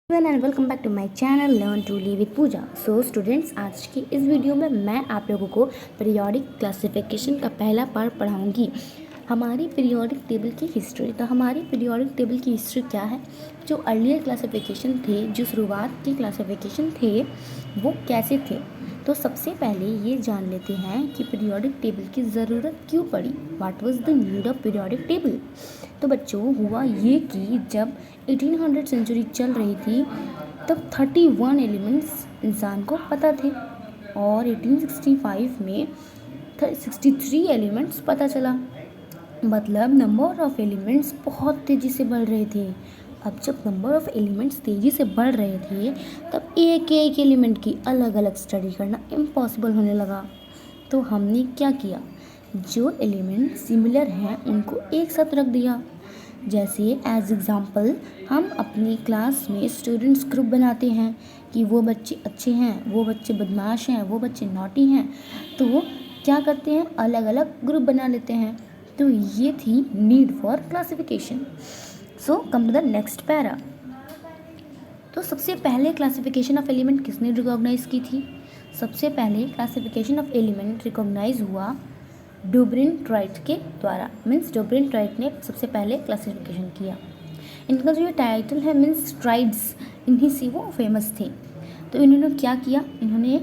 And welcome back to my channel learn to live with Pooja. So students, आज की इस video में मैं आप लोगों को पीरियोडिक क्लासिफिकेशन का पहला पार्ट पढ़ाऊंगी। हमारी पीरियोडिक टेबल की हिस्ट्री। तो हमारी पीरियोडिक टेबल की हिस्ट्री क्या है, जो अर्लियर क्लासिफिकेशन थे, जो शुरुआत के क्लासिफिकेशन थे, वो कैसे थे। तो सबसे पहले ये जान लेते हैं कि पीरियोडिक टेबल की ज़रूरत क्यों पड़ी। What was the need of periodic table. तो बच्चों, हुआ ये कि जब 1800 सेंचुरी चल रही थी तब 31 एलिमेंट्स इंसान को पता थे और 1865 में 63 एलिमेंट्स पता चला। मतलब नंबर ऑफ़ एलिमेंट्स बहुत तेज़ी से बढ़ रहे थे। अब जब नंबर ऑफ़ एलिमेंट्स तेज़ी से बढ़ रहे थे तब एक एक एलिमेंट की अलग अलग स्टडी करना इम्पॉसिबल होने लगा। तो हमने क्या किया, जो एलिमेंट सिमिलर हैं उनको एक साथ रख दिया। जैसे एज एग्ज़ाम्पल, हम अपनी क्लास में स्टूडेंट्स ग्रुप बनाते हैं कि वो बच्चे अच्छे हैं, वो बच्चे बदमाश हैं, वो बच्चे नॉटी हैं। तो क्या करते हैं, अलग अलग ग्रुप बना लेते हैं। तो ये थी need for classification. So come to the next para. तो सबसे पहले क्लासिफिकेशन ऑफ एलिमेंट किसने रिकॉग्नाइज की थी। सबसे पहले क्लासिफिकेशन ऑफ एलिमेंट रिकॉग्नाइज हुआ डुब्रिन राइट के द्वारा। मीन्स डुब्रिन राइट ने सबसे पहले क्लासिफिकेशन किया। इनका जो ये टाइटल है मीन्स ट्राइड्स, इन्हीं से वो फेमस थे। तो इन्होंने क्या किया, इन्होंने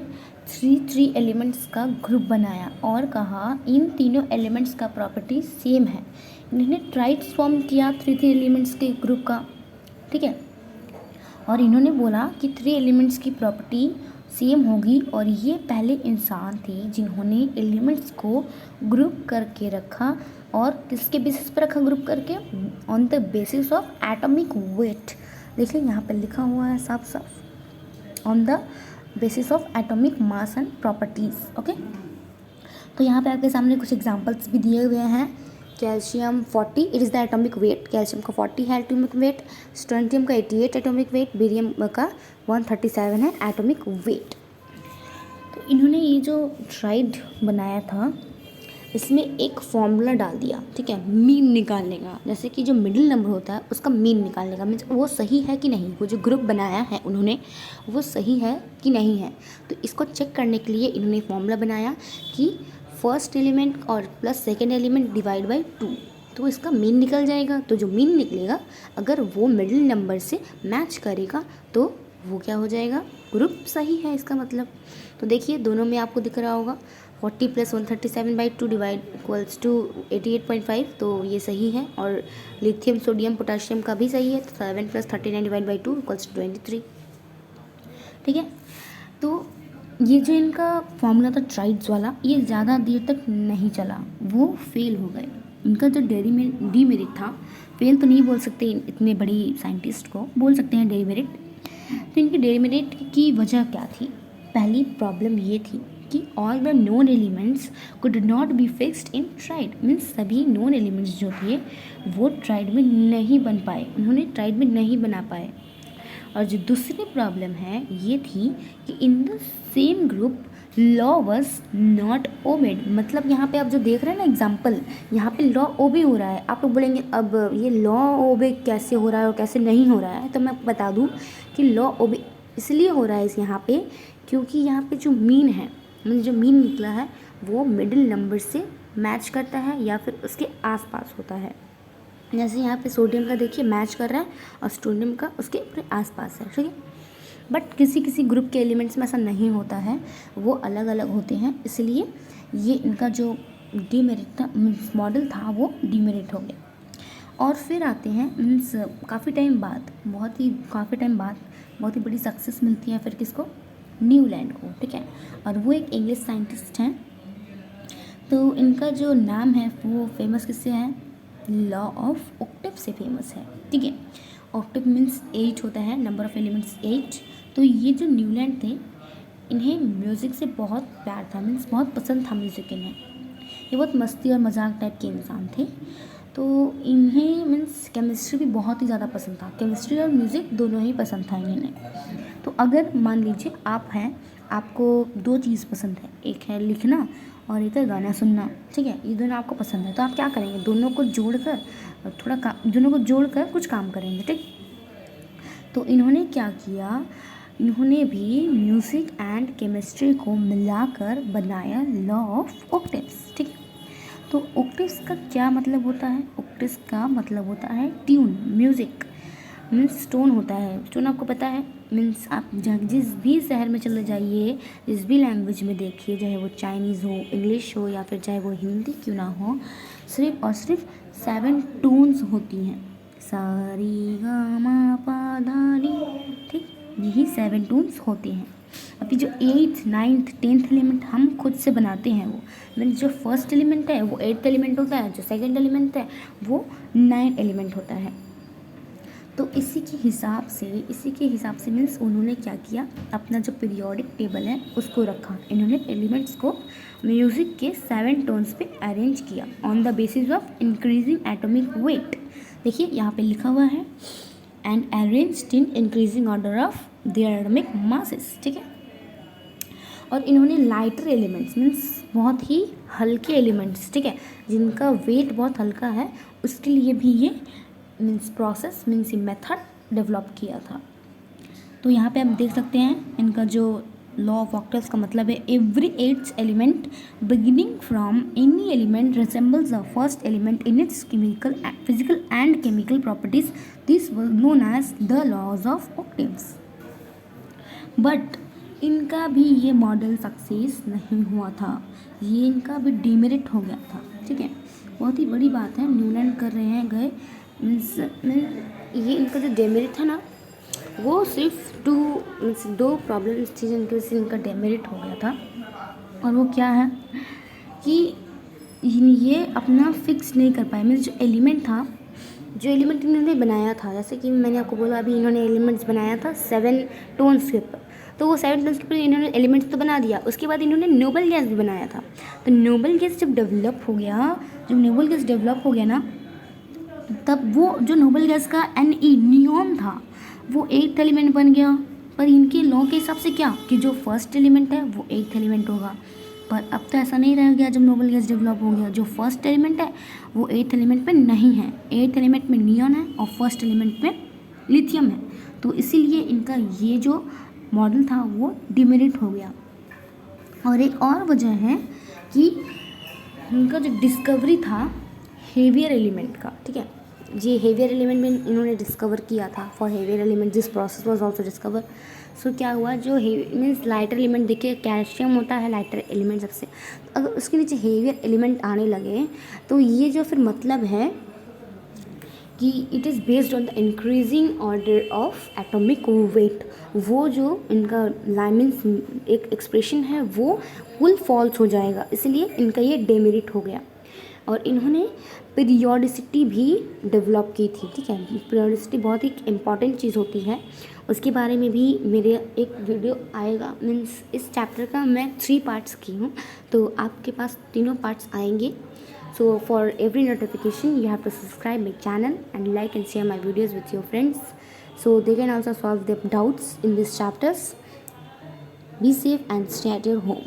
थ्री एलिमेंट्स का ग्रुप बनाया और कहा इन तीनों एलिमेंट्स का प्रॉपर्टी सेम है। इन्होंने ट्राइड्स फॉर्म किया थ्री एलिमेंट्स के ग्रुप का, ठीक है। और इन्होंने बोला कि 3 एलिमेंट्स की प्रॉपर्टी सेम होगी और ये पहले इंसान थे जिन्होंने एलिमेंट्स को ग्रुप करके रखा। और किसके बेसिस पर रखा ग्रुप करके, on the basis of atomic weight. देखिए यहाँ पर लिखा हुआ है साफ साफ, on the basis of atomic mass and properties. Okay, तो यहाँ पे आपके सामने कुछ एग्जांपल्स भी दिए हुए हैं। Calcium 40, it is the atomic weight. Calcium का 40 है एटॉमिक वेट, स्ट्रोंथियम का 88 एटॉमिक वेट, बेरियम का 137 है एटॉमिक वेट। तो इन्होंने ये जो ट्राइड बनाया था इसमें एक फॉर्मूला डाल दिया, ठीक है, मीन निकालने का। जैसे कि जो मिडिल नंबर होता है उसका मीन निकालने का, मीन्स वो सही है कि नहीं, वो जो ग्रुप बनाया है उन्होंने वो सही है कि नहीं है। तो इसको चेक करने के लिए इन्होंने फॉर्मूला बनाया कि फर्स्ट एलिमेंट और plus second element divide by 2, तो इसका मीन निकल जाएगा। तो जो मीन निकलेगा अगर वो मिडिल नंबर से मैच करेगा तो वो क्या हो जाएगा, ग्रुप सही है इसका मतलब। तो देखिए दोनों में आपको दिख रहा होगा 40 + 137/2 डिवाइड इक्वल्स टू 88.5, तो ये सही है। और लिथियम सोडियम पोटाशियम का भी सही है, तो 7 + 39 डिवाइड बाई 2 इक्वल्स टू 23, ठीक है। तो ये जो इनका फॉर्मूला था ट्राइड्स वाला, ये ज़्यादा देर तक नहीं चला, वो फेल हो गए। इनका जो डीमेरिट था, फेल तो नहीं बोल सकते इतने बड़ी साइंटिस्ट को, बोल सकते हैं डीमेरिट। तो इनकी डीमेरिट की वजह क्या थी। पहली प्रॉब्लम ये थी कि all the known elements could not be fixed in tried. Means सभी नोन एलिमेंट्स जो थे वो ट्राइड में नहीं बन पाए, उन्होंने ट्राइड में नहीं बना पाए। और जो दूसरी प्रॉब्लम है ये थी कि in the same group law was not obeyed. मतलब यहाँ पे आप जो देख रहे हैं ना एग्जाम्पल, यहाँ पे लॉ ओबे हो रहा है। आप लोग बोलेंगे अब ये लॉ ओबे कैसे हो रहा है और कैसे नहीं हो रहा है, तो मैं बता दूँ कि लॉ ओबे इसलिए हो रहा है इस यहाँ पे क्योंकि यहाँ पे जो मीन है, जो मीन निकला है वो मिडिल नंबर से मैच करता है या फिर उसके आसपास होता है। जैसे यहाँ पे सोडियम का देखिए मैच कर रहा है और स्टोनियम का उसके अपने आसपास है, ठीक है। बट किसी किसी ग्रुप के एलिमेंट्स में ऐसा नहीं होता है, वो अलग अलग होते हैं, इसलिए ये इनका जो डीमेरिट था, मॉडल था, वो डीमेरिट हो गया। और फिर आते हैं मीन्स काफ़ी टाइम बाद, बहुत ही बड़ी सक्सेस मिलती है फिर किसको, न्यूलैंड को, ठीक है। और वो एक इंग्लिश साइंटिस्ट हैं। तो इनका जो नाम है वो फेमस किससे है, लॉ ऑफ ऑक्टेव से फेमस है, ठीक है। ऑक्टेव मीन्स 8 होता है, नंबर ऑफ एलिमेंट्स 8। तो ये जो न्यूलैंड थे इन्हें म्यूज़िक से बहुत प्यार था, मीन्स बहुत पसंद था म्यूज़िक इन्हें। ये बहुत मस्ती और मजाक टाइप के इंसान थे। तो इन्हें मीन्स केमिस्ट्री भी बहुत ही ज़्यादा पसंद था, केमिस्ट्री और म्यूज़िक दोनों ही पसंद था इन्हें। तो अगर मान लीजिए आप हैं, आपको 2 चीज़ पसंद है, एक है लिखना और एक है गाना सुनना, ठीक है, ये दोनों आपको पसंद है, तो आप क्या करेंगे, दोनों को जोड़कर कुछ काम करेंगे, ठीक। तो इन्होंने क्या किया, इन्होंने भी म्यूज़िक एंड केमिस्ट्री को मिलाकर बनाया लॉ ऑफ ऑक्टेव्स। ठीक है, तो ऑक्टेव्स का क्या मतलब होता है? ऑक्टेव्स का मतलब होता है ट्यून, म्यूज़िक मीन्स टोन होता है। टोन आपको पता है, मीन्स आप जिस भी शहर में चले जाइए, जिस भी लैंग्वेज में देखिए, चाहे वो चाइनीज़ हो, इंग्लिश हो, या फिर चाहे वो हिंदी क्यों ना हो, सिर्फ और सिर्फ 7 टोन्स होती हैं, सा री गा मा पा धा नी। ठीक, यही 7 टोन्स होते हैं। अभी जो 8th 9th 10th एलिमेंट हम खुद से बनाते हैं, वो मीन्स जो फर्स्ट एलिमेंट है वो 8th एलिमेंट होता है, जो सेकंड एलिमेंट है वो 9th एलिमेंट होता है। तो इसी के हिसाब से मीन्स उन्होंने क्या किया, अपना जो पीरियोडिक टेबल है उसको रखा। इन्होंने एलिमेंट्स को म्यूज़िक के 7 टोन्स पे अरेंज किया on the basis of increasing atomic weight. देखिए यहाँ पे लिखा हुआ है and arranged in increasing order of their atomic masses. ठीक है, और इन्होंने लाइटर एलिमेंट्स मीन्स बहुत ही हल्के एलिमेंट्स, ठीक है, जिनका वेट बहुत हल्का है, उसके लिए भी ये मीन्स प्रोसेस मीन्स ये मेथड डेवलप किया था। तो यहाँ पे आप देख सकते हैं इनका जो लॉ ऑफ ऑक्टेव्स का मतलब है, every 8th element beginning from any element resembles the first element in its chemical physical and chemical properties, this was known as the laws of octaves. But इनका भी ये मॉडल सक्सेस नहीं हुआ था, ये इनका भी डिमेरिट हो गया था। ठीक है, बहुत ही बड़ी बात है, न्यूलैंड कर रहे हैं गए मीन्स ये इनका जो डेमेरिट था ना, वो सिर्फ 2 प्रॉब्लम्स थी जिनकी वजह से इनका डेमेरिट हो गया था। और वो क्या है कि ये अपना फिक्स नहीं कर पाए, मीन्स जो एलिमेंट इन्होंने बनाया था, जैसे कि मैंने आपको बोला अभी इन्होंने एलिमेंट्स बनाया था 7 टोन्स के ऊपर, तो वो 7 टोन्स के ऊपर इन्होंने एलिमेंट्स तो बना दिया, उसके बाद इन्होंने नोबल गैस भी बनाया था। तो नोबल गैस जब डेवलप हो गया ना, तब वो जो नोबल गैस का नियॉन था वो 8th एलिमेंट बन गया। पर इनके लॉ के हिसाब से क्या कि जो फर्स्ट एलिमेंट है वो 8th एलिमेंट होगा, पर अब तो ऐसा नहीं रह गया। जब नोबल गैस डेवलप हो गया, जो फर्स्ट एलिमेंट है वो 8th एलिमेंट पे नहीं है, 8th एलिमेंट में नियॉन है और फर्स्ट एलिमेंट में लिथियम है। तो इसीलिए इनका ये जो मॉडल था वो डिमेरिट हो गया। और एक और वजह है कि इनका जो डिस्कवरी था हेवियर एलिमेंट का, ठीक है, ये हेवियर एलिमेंट में इन्होंने डिस्कवर किया था। For heavier element this process was also discover. So क्या हुआ, जो मीन्स लाइटर एलिमेंट, देखिए कैल्शियम होता है लाइटर एलिमेंट सबसे, तो अगर उसके नीचे हेवियर एलिमेंट आने लगे तो ये जो फिर मतलब है कि it is based on the increasing order of atomic weight, वो जो इनका मीन्स एक एक्सप्रेशन है वो फुल फॉल्स हो जाएगा, इसलिए इनका ये डेमेरिट हो गया। और इन्होंने पीरियोडिसिटी भी डेवलप की थी। ठीक है, पीरियोडिसिटी बहुत ही इम्पॉर्टेंट चीज़ होती है, उसके बारे में भी मेरे एक वीडियो आएगा। मीन्स इस चैप्टर का मैं 3 पार्ट्स की हूँ, तो आपके पास तीनों पार्ट्स आएंगे। So for every notification you have to subscribe my channel and like and share my videos with your friends, so they can also solve their doubts in these chapters. Be safe and stay at your home.